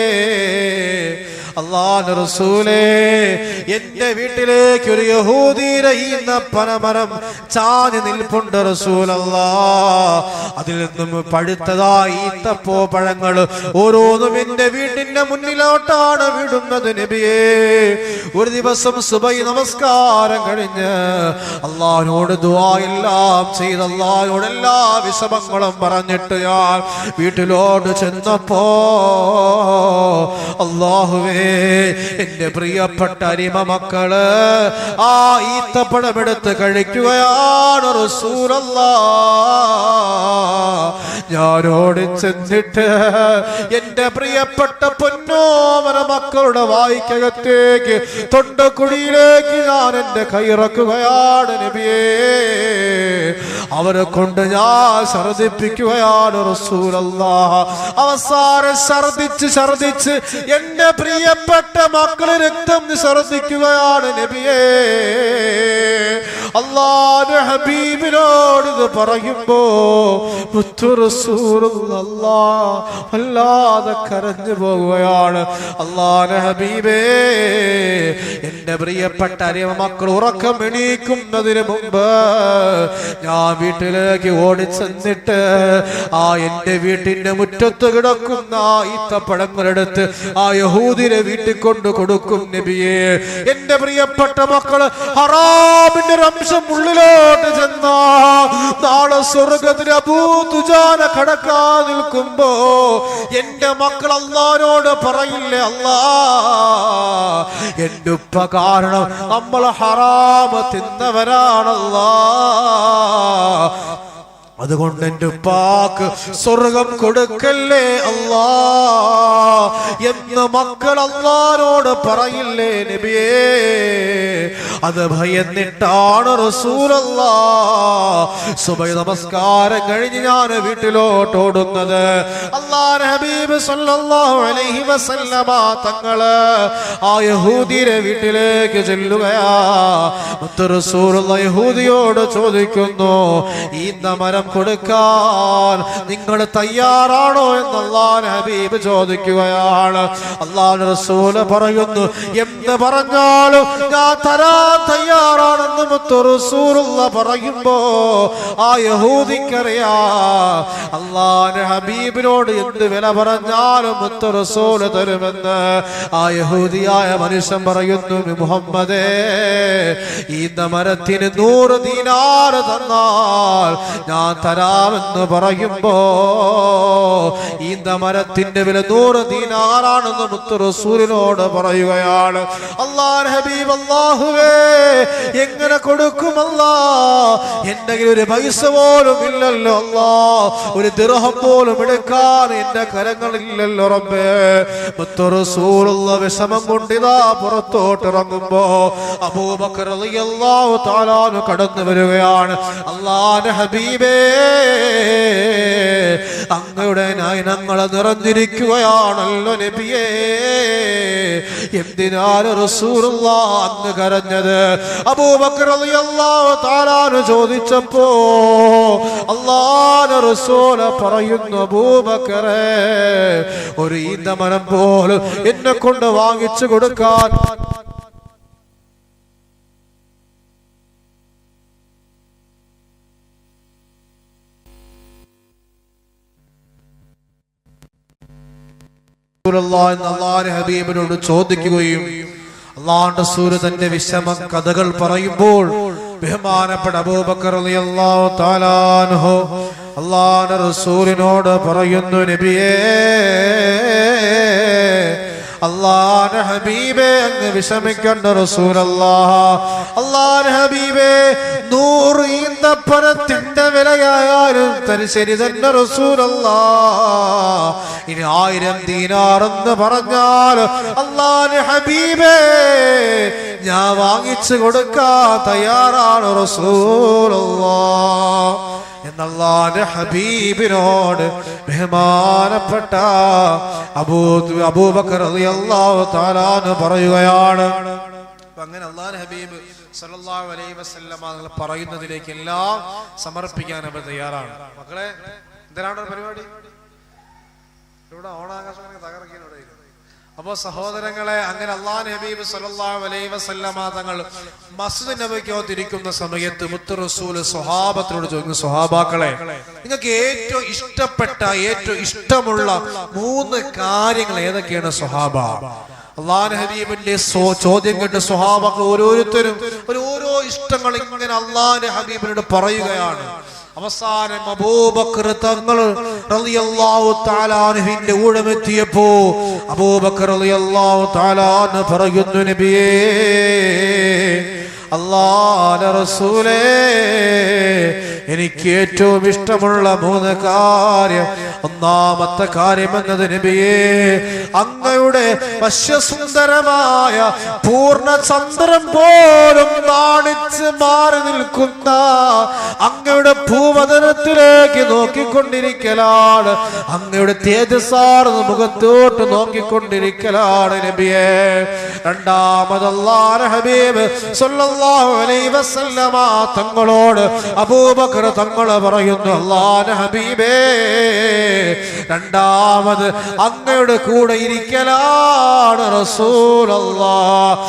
അല്ലാഹുവിന്റെ റസൂലേ, എന്റെ വീട്ടിലേക്ക് ഒരു യഹൂദിയുടെ ഈന്തപ്പനമരം ചാഞ്ഞു നിൽപ്പുണ്ട് റസൂലല്ലാഹ്. അതിൽ നിന്നും പഴുത്തതായി ഈത്തപ്പോ പഴങ്ങൾ ഓരോന്നും എന്റെ വീട്ടിന്റെ മുന്നിലോട്ടാണ് വിടുന്നത് നബിയേ. ഒരു ദിവസം സുബഹി നമസ്കാരം കഴിഞ്ഞ് അല്ലാഹുവിനോട് ദുആ എല്ലാം ചെയ്ത് അല്ലാഹുവിനോട് എല്ലാ വിഷമങ്ങളും പറഞ്ഞിട്ട് ഞാൻ വീട്ടിലോട്ട് ചെന്നപ്പോ, അല്ലാഹുവേ, എന്റെ പ്രിയപ്പെട്ട അരിമ മക്കള് ആ ഈത്തപ്പഴം എടുത്ത് കഴിക്കുകയാണ് റസൂലല്ലാഹ്. ഞാനോട് ചെന്നിട്ട് എന്റെ പ്രിയപ്പെട്ട പൊന്നോമന മക്കളുടെ വായിക്കകത്തേക്ക് തൊണ്ടക്കുടിയിലേക്ക് ഞാൻ എന്റെ കൈയിറക്കുകയാണ് നബിയേ. അവരെ കൊണ്ട് ഞാൻ ഛർദിപ്പിക്കുകയാണ് റസൂലല്ലാഹ്. അവസാനം ഛർദിച്ച് എന്റെ പ്രിയപ്പെട്ട മക്കള് രക്തം ഛർദിക്കുകയാണ് നബിയേ. അല്ലാഹുവിന്റെ ഹബീബിനോട് ഇത് പറയുമ്പോ മുത്തു റസൂലുള്ളാഹ് വല്ലാതെ കരഞ്ഞു പോകുകയാണ്. അല്ലാഹുവിന്റെ ഹബീബേ, എന്റെ പ്രിയപ്പെട്ട അരിമ മക്കൾ ഉറക്കം എണീക്കുന്നതിന് മുമ്പ് ഞാൻ വീട്ടിലേക്ക് ഓടിച്ചെന്നിട്ട് ആ എന്റെ വീട്ടിന്റെ മുറ്റത്ത് കിടക്കുന്ന ഈത്തപ്പഴങ്ങളെടുത്ത് ആ യഹൂദിനെ വീട്ടിൽ കൊണ്ട് കൊടുക്കും നബിയേ. എന്റെ പ്രിയപ്പെട്ട മക്കള് ഹറാമിന്റെ അംശം ഉള്ളിലോട്ട് ചെന്നാ നാളെ സ്വർഗത്തിൽ അബൂ തുജാന കടക്കാൻ നിൽക്കുമ്പോ എന്റെ മക്കൾ അല്ലാഹുവിനോട് പറയില്ലേ, അല്ലാഹ്, എന്റെ ഉപ്പ കാരണം നമ്മൾ ഹറാമ് തിന്നവരാണല്ലാഹ്. അതുകൊണ്ട് എന്റെ ഉപ്പാക്ക് സ്വർഗം കൊടുക്കല്ലേ അല്ലാഹ് എന്ന് മക്കൾ അല്ലാഹുവിനോട് പറയില്ലേ നബിയേ. അത് ഭയന്നിട്ടാണ് റസൂലല്ലാഹ് സുബഹി നമസ്കാരം കഴിഞ്ഞ് ഞാൻ വീട്ടിലോട്ട് ഓടുന്നത്. അല്ലാഹുവിന്റെ ഹബീബ് സല്ലല്ലാഹു അലൈഹി വസല്ലമ തങ്ങള് ആ യഹൂദിയുടെ വീട്ടിലേക്ക് ചെല്ലുകയാ. മുത്ത് റസൂലുള്ളാഹി യഹൂദിയോട് ചോദിക്കുന്നു, ഈന്ത മരം കൊടുക്കാൻ നിങ്ങൾ തയ്യാറാണോ എന്ന് അല്ലാഹുവിന്റെ ഹബീബ് ചോദിക്കുകയാണ്. അല്ലാഹുവിന്റെ റസൂല് പറയുന്നു, എന്ന് പറഞ്ഞാലും ഞാൻ തരാൻ തയ്യാറാണെന്ന് മുത്ത് റസൂലുള്ളാഹി പറയുമ്പോ ആ യഹൂദിക്കറിയാ അല്ലാഹുവിന്റെ ഹബീബിനോട് എന്ത് വില പറഞ്ഞാലും മുത്ത് റസൂല് തരുമെന്ന്. ആ യഹൂദിയായ മനുഷ്യൻ പറയുന്നു, മുഹമ്മദേ, ഈ മരത്തിന് 100 ദീനാർ തന്നാൽ ഞാൻ തരാമെന്ന് പറയുമ്പോ ഈ മരത്തിന്റെ വില 100 ദീനാറാണെന്ന് മുത്ത് റസൂലിനോട് പറയുകയാണ്. അല്ലാഹുവിന്റെ ഹബീബ്, അല്ലാഹുവേ, എങ്ങനെ കൊടുക്കുമല്ലാ? എന്റെ കയ്യിൽ ഒരു പൈസ പോലും ഇല്ലല്ലോ അല്ലാ, ഒരു ദിർഹം പോലും എടുക്കാൻ എന്റെ കരങ്ങളില്ലല്ലോ റബ്ബേ. മുത്ത് റസൂലുള്ള വിഷമം കൊണ്ടിതാ പുറത്തോട്ട് ഇറങ്ങുമ്പോ അബൂബക്കർ റളിയല്ലാഹു തആല അൻഹു കടന്നു വരികയാണ്. അല്ലാഹുവിന്റെ ഹബീബേ, അങ്ങയുടെ നയനങ്ങൾ നിറഞ്ഞിരിക്കുകയാണല്ലോ നബിയേ, എന്തിനാണ് റസൂലുള്ളാഹ് അങ്ങ് കരഞ്ഞത്? അബൂബക്കർ റളിയല്ലാഹു തആല അൻഹു ചോദിച്ചപ്പോ അല്ലാഹുവിന്റെ റസൂൽ പറയുന്നു, അബൂബക്കറേ, ഒരു ഈന്തമരം പോലും എന്നെ കൊണ്ട് വാങ്ങിച്ചു കൊടുക്കാൻ അല്ലാഹുവിന്റെ ഹബീബിനോട് ചോദിക്കുകയും അല്ലാഹുവിന്റെ റസൂൽ തന്റെ വിഷമ കഥകൾ പറയുമ്പോൾ ബഹുമാനപ്പെട്ട അബൂബക്കർ റളിയല്ലാഹു തആല അൻഹു അല്ലാഹുവിന്റെ റസൂലിനോട് പറയുന്നു, നബിയേ, അല്ലാഹുവിന്റെ ഹബീബേ, അങ്ങ് വിഷമിക്കണ്ട റസൂലല്ലാഹ്. അല്ലാഹുവിന്റെ ഹബീബേ, 100 ഈന്തപ്പഴത്തിന്റെ വിലയായാലും ശരി തന്നെ റസൂലല്ലാഹ്. ഇനി 1000 ദീനാർ എന്ന് പറഞ്ഞാൽ അല്ലാഹുവിന്റെ ഹബീബേ, ഞാൻ വാങ്ങിച്ചു കൊടുക്കാൻ തയ്യാറാണ് റസൂലല്ലാഹ് എന്നല്ലാഹുവിന്റെ ഹബീബിനോട് ബഹുമാനപ്പെട്ട അബൂബക്കർ റളിയല്ലാഹു തആല അൻഹു പറയുകയാണ്. അങ്ങനെ അല്ലാഹുവിന്റെ ഹബീബ് സല്ലല്ലാഹു അലൈഹി വസല്ലമ തങ്ങൾ പറയുന്നതിലേക്ക് എല്ലാം സമർപ്പിക്കാൻ അവർ തയ്യാറാണ്. മക്കളെ, എന്തിനാണ് പരിപാടി? ഇവിടെ ഓണാകാശം തകർക്കിയാണ്. അപ്പോ സഹോദരങ്ങളെ, അങ്ങനെ അല്ലാഹുവിന്റെ ഹബീബ് സല്ലല്ലാഹു അലൈഹി വസല്ലമ തങ്ങൾ മസ്ജിദ് നബവിക്കകത്തിരിക്കുന്ന സമയത്ത് മുത്ത് റസൂൽ സ്വഹാബത്തിനോട് ചോദിക്കുന്നു, സ്വഹാബാക്കളെ, നിങ്ങൾക്ക് ഏറ്റവും ഇഷ്ടപ്പെട്ട, ഏറ്റവും ഇഷ്ടമുള്ള 3 കാര്യങ്ങൾ ഏതൊക്കെയാണ് സ്വഹാബ? അല്ലാഹുവിന്റെ ഹബീബിന്റെ ചോദ്യം കേട്ട് സ്വഹാബാക്കൾ ഓരോരുത്തരും ഓരോ ഇഷ്ടങ്ങൾ ഇങ്ങനെ അല്ലാഹുവിന്റെ ഹബീബിനോട് പറയുകയാണ്. അവസാനം അബൂബക്കർ തങ്ങൾ റളിയല്ലാഹു തആല അൻഹുവിന്റെ ഊഴമെത്തിയപ്പോ അബൂബക്കർ റളിയല്ലാഹു തആല അൻഹു പറയുന്നു, നബിയേ, അല്ലാഹുവിന്റെ റസൂലേ, എനിക്ക് ഏറ്റവും ഇഷ്ടമുള്ള 3 കാര്യം. ഒന്നാമത്തെ കാര്യം എന്നത് നബിയേ, അങ്ങയുടെ വശ്യസുന്ദരമായ പൂർണ്ണചന്ദ്രൻ പോലും നാണിച്ച് മാറി നിൽക്കുന്ന അങ്ങയുടെ ഭൂവദനത്തിലേക്ക് നോക്കിക്കൊണ്ടിരിക്കലാണ്, അങ്ങയുടെ തേജസ്സാർന്ന മുഖത്തോട്ട് നോക്കിക്കൊണ്ടിരിക്കലാണ് നബിയേ. രണ്ടാമത് അല്ലാഹുവിന്റെ ഹബീബ് സല്ലല്ലാഹു അലൈഹി വസല്ലമ തങ്ങളോട് അബൂബക്കർ തങ്ങൾ പറയുന്നു, അല്ലാഹുവിന്റെ ഹബീബേ, രണ്ടാമത് അങ്ങയുടെ കൂടെ ഇരിക്കലാണ് റസൂലല്ലാഹ്.